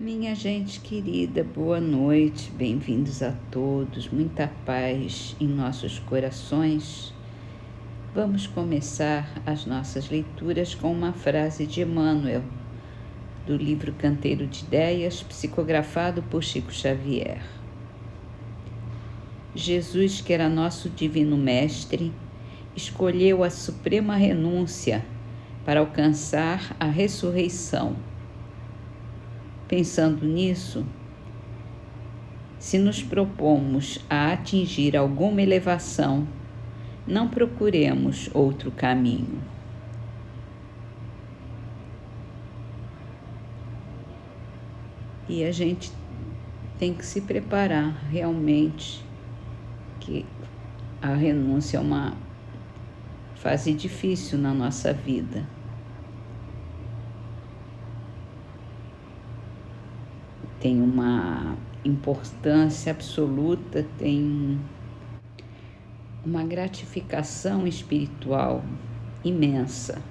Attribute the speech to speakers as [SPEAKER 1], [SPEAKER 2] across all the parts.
[SPEAKER 1] Minha gente querida, boa noite, bem-vindos a todos, muita paz em nossos corações. Vamos começar as nossas leituras com uma frase de Emmanuel, do livro Canteiro de Ideias, psicografado por Chico Xavier. Jesus, que era nosso divino mestre, escolheu a suprema renúncia para alcançar a ressurreição. Pensando nisso, se nos propomos a atingir alguma elevação, não procuremos outro caminho. E a gente tem que se preparar realmente, que a renúncia é uma fase difícil na nossa vida. Tem uma importância absoluta, tem uma gratificação espiritual imensa.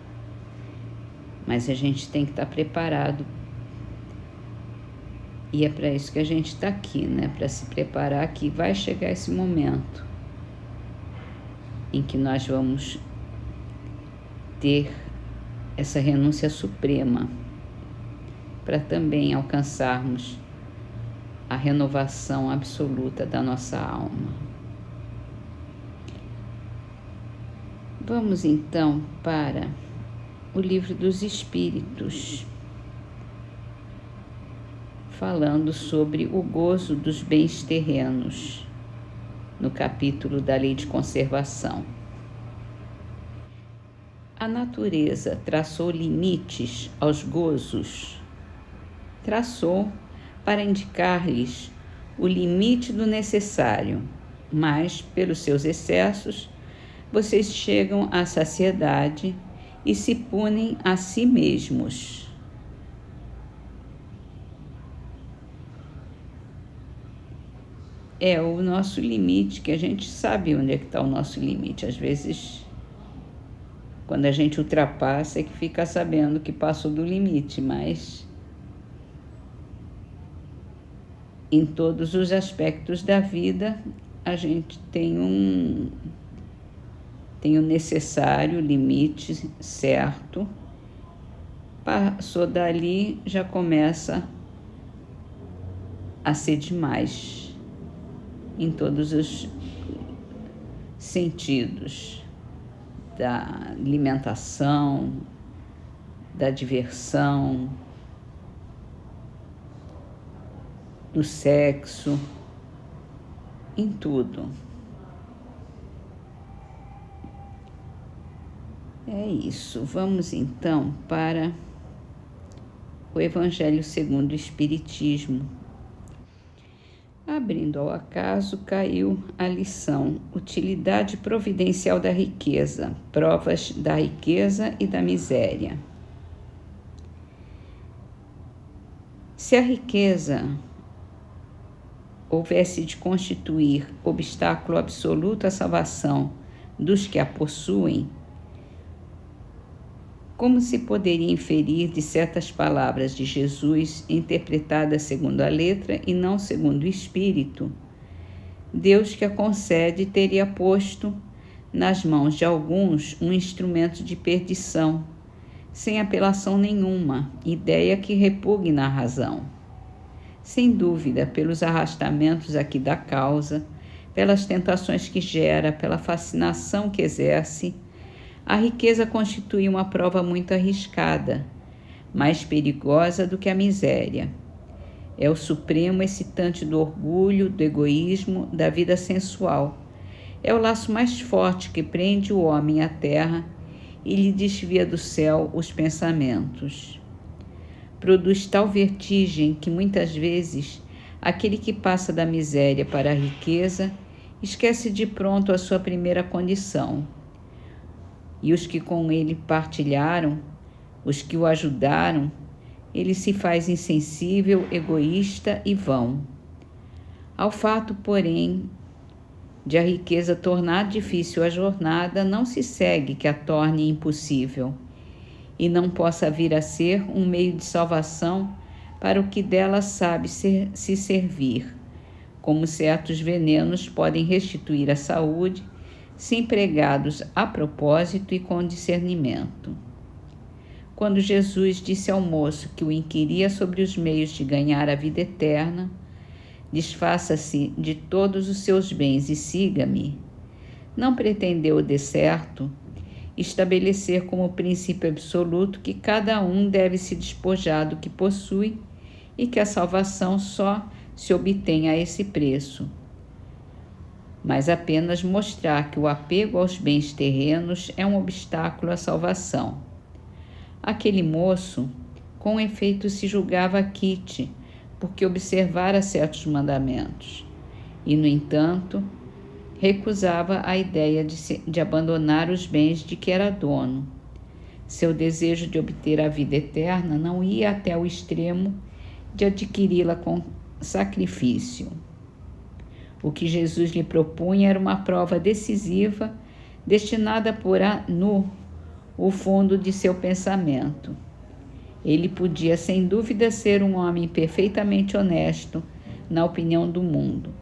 [SPEAKER 1] Mas a gente tem que estar preparado. E é para isso que a gente está aqui, né? Para se preparar que vai chegar esse momento em que nós vamos ter essa renúncia suprema, para também alcançarmos a renovação absoluta da nossa alma. Vamos então para o Livro dos Espíritos, falando sobre o gozo dos bens terrenos, no capítulo da Lei de Conservação. A natureza traçou limites aos gozos. Traçou para indicar-lhes o limite do necessário, mas, pelos seus excessos, vocês chegam à saciedade e se punem a si mesmos. É o nosso limite, que a gente sabe onde é que está o nosso limite. Às vezes, quando a gente ultrapassa, é que fica sabendo que passou do limite, mas em todos os aspectos da vida, a gente tem o necessário, limite certo. Passou dali, já começa a ser demais, em todos os sentidos, da alimentação, da diversão, do sexo, em tudo. É isso. Vamos então para o Evangelho segundo o Espiritismo. Abrindo ao acaso, caiu a lição: utilidade providencial da riqueza, provas da riqueza e da miséria. Se a riqueza houvesse de constituir obstáculo absoluto à salvação dos que a possuem, como se poderia inferir de certas palavras de Jesus, interpretadas segundo a letra e não segundo o espírito, Deus que a concede teria posto nas mãos de alguns um instrumento de perdição, sem apelação nenhuma, ideia que repugna a razão. Sem dúvida, pelos arrastamentos aqui da causa, pelas tentações que gera, pela fascinação que exerce, a riqueza constitui uma prova muito arriscada, mais perigosa do que a miséria. É o supremo excitante do orgulho, do egoísmo, da vida sensual. É o laço mais forte que prende o homem à terra e lhe desvia do céu os pensamentos. Produz tal vertigem que muitas vezes aquele que passa da miséria para a riqueza esquece de pronto a sua primeira condição. E os que com ele partilharam, os que o ajudaram, ele se faz insensível, egoísta e vão. Ao fato, porém, de a riqueza tornar difícil a jornada, não se segue que a torne impossível, e não possa vir a ser um meio de salvação para o que dela sabe se servir, como certos venenos podem restituir a saúde se empregados a propósito e com discernimento. Quando Jesus disse ao moço que o inquiria sobre os meios de ganhar a vida eterna, desfaça-se de todos os seus bens e siga-me, não pretendeu, de certo, estabelecer como princípio absoluto que cada um deve se despojar do que possui e que a salvação só se obtém a esse preço, mas apenas mostrar que o apego aos bens terrenos é um obstáculo à salvação. Aquele moço, com efeito, se julgava quite, porque observara certos mandamentos, e, no entanto, recusava a ideia de abandonar os bens de que era dono. Seu desejo de obter a vida eterna não ia até o extremo de adquiri-la com sacrifício. O que Jesus lhe propunha era uma prova decisiva, destinada a pôr nu o fundo de seu pensamento. Ele podia, sem dúvida, ser um homem perfeitamente honesto na opinião do mundo,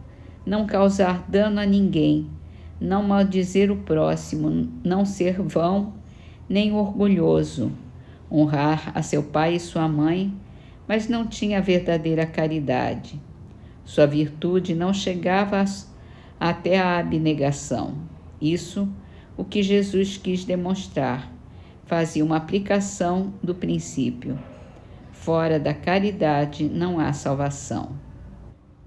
[SPEAKER 1] não causar dano a ninguém, não maldizer o próximo, não ser vão nem orgulhoso, honrar a seu pai e sua mãe, mas não tinha verdadeira caridade. Sua virtude não chegava até a abnegação. Isso o que Jesus quis demonstrar. Fazia uma aplicação do princípio: fora da caridade não há salvação.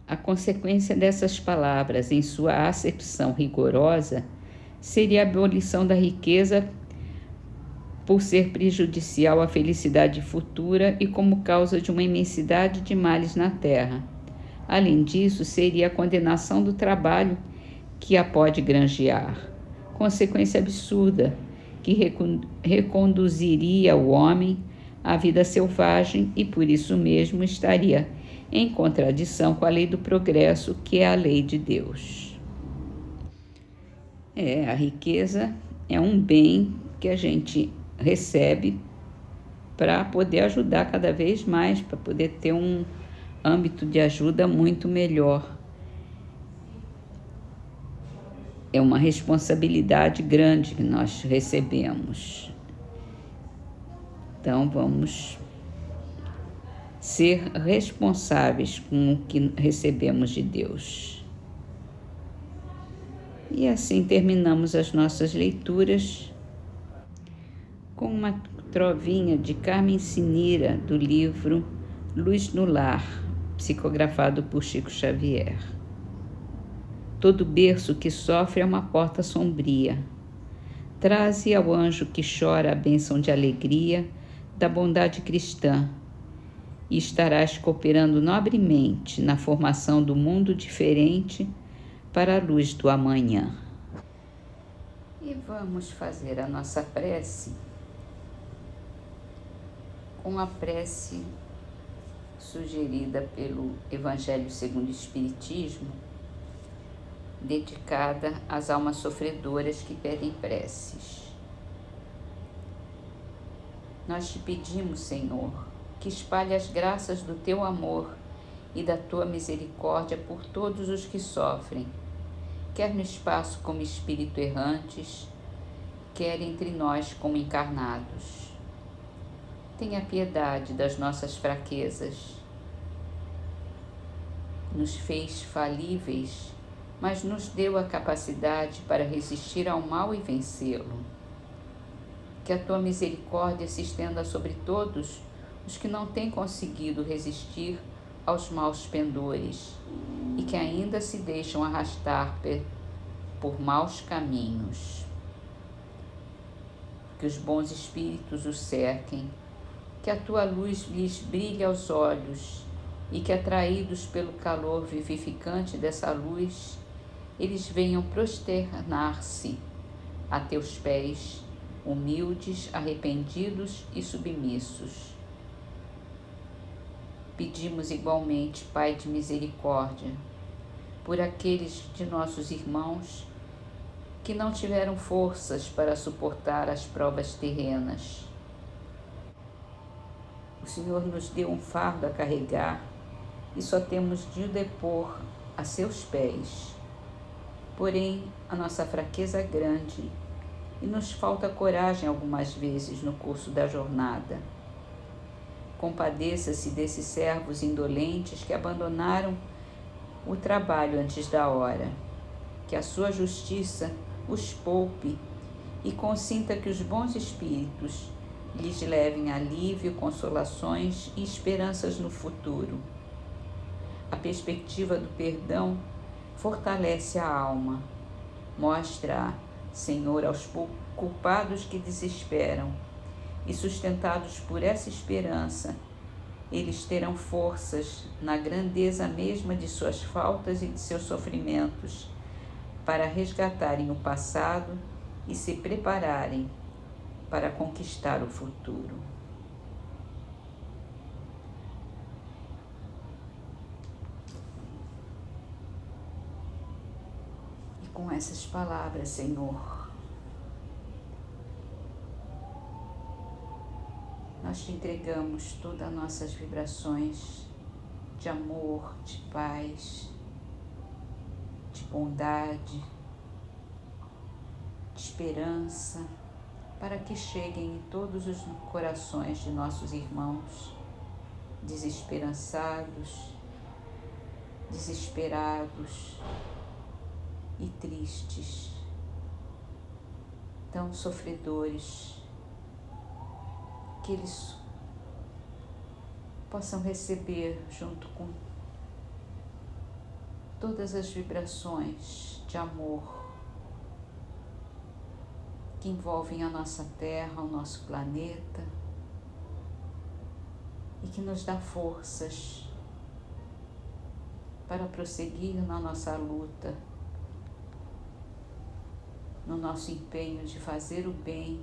[SPEAKER 1] A consequência dessas palavras, em sua acepção rigorosa, seria a abolição da riqueza por ser prejudicial à felicidade futura e como causa de uma imensidade de males na terra. Além disso, seria a condenação do trabalho que a pode granjear, consequência absurda que reconduziria o homem à vida selvagem e por isso mesmo estaria em contradição com a lei do progresso, que é a lei de Deus. A riqueza é um bem que a gente recebe para poder ajudar cada vez mais, para poder ter um âmbito de ajuda muito melhor. É uma responsabilidade grande que nós recebemos. Então, vamos ser responsáveis com o que recebemos de Deus. E assim terminamos as nossas leituras com uma trovinha de Carmen Sinira, do livro Luz no Lar, psicografado por Chico Xavier. Todo berço que sofre é uma porta sombria. Traze ao anjo que chora a bênção de alegria da bondade cristã, e estarás cooperando nobremente na formação do mundo diferente para a luz do amanhã. E vamos fazer a nossa prece com a prece sugerida pelo Evangelho segundo o Espiritismo, dedicada às almas sofredoras que pedem preces. Nós te pedimos, Senhor, que espalhe as graças do teu amor e da tua misericórdia por todos os que sofrem, quer no espaço como espírito errantes, quer entre nós como encarnados. Tenha piedade das nossas fraquezas. Nos fez falíveis, mas nos deu a capacidade para resistir ao mal e vencê-lo. Que a tua misericórdia se estenda sobre todos os que não têm conseguido resistir aos maus pendores e que ainda se deixam arrastar por maus caminhos. Que os bons espíritos os cerquem, que a tua luz lhes brilhe aos olhos e que, atraídos pelo calor vivificante dessa luz, eles venham prosternar-se a teus pés, humildes, arrependidos e submissos. Pedimos igualmente, Pai de misericórdia, por aqueles de nossos irmãos que não tiveram forças para suportar as provas terrenas. O Senhor nos deu um fardo a carregar e só temos de o depor a seus pés. Porém, a nossa fraqueza é grande e nos falta coragem algumas vezes no curso da jornada. Compadeça-se desses servos indolentes que abandonaram o trabalho antes da hora. Que a sua justiça os poupe e consinta que os bons espíritos lhes levem alívio, consolações e esperanças no futuro. A perspectiva do perdão fortalece a alma. Mostra, Senhor, aos culpados que desesperam, e sustentados por essa esperança, eles terão forças na grandeza mesma de suas faltas e de seus sofrimentos, para resgatarem o passado e se prepararem para conquistar o futuro. E com essas palavras, Senhor, nós te entregamos todas as nossas vibrações de amor, de paz, de bondade, de esperança, para que cheguem em todos os corações de nossos irmãos desesperançados, desesperados e tristes, tão sofredores, que eles possam receber junto com todas as vibrações de amor que envolvem a nossa Terra, o nosso planeta, e que nos dá forças para prosseguir na nossa luta, no nosso empenho de fazer o bem,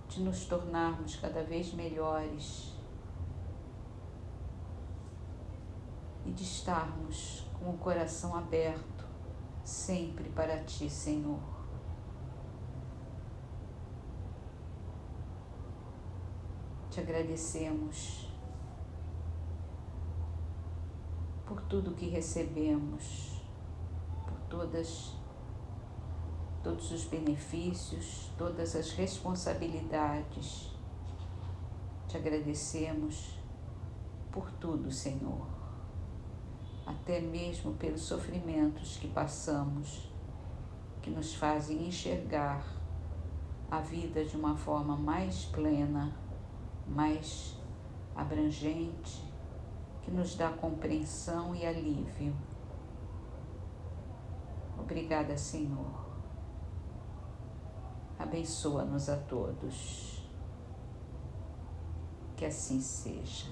[SPEAKER 1] de nos tornarmos cada vez melhores e de estarmos com o coração aberto sempre para Ti, Senhor. Te agradecemos por tudo que recebemos, por todos os benefícios, todas as responsabilidades. Te agradecemos por tudo, Senhor, até mesmo pelos sofrimentos que passamos, que nos fazem enxergar a vida de uma forma mais plena, mais abrangente, que nos dá compreensão e alívio. Obrigada, Senhor. Abençoa-nos a todos. Que assim seja.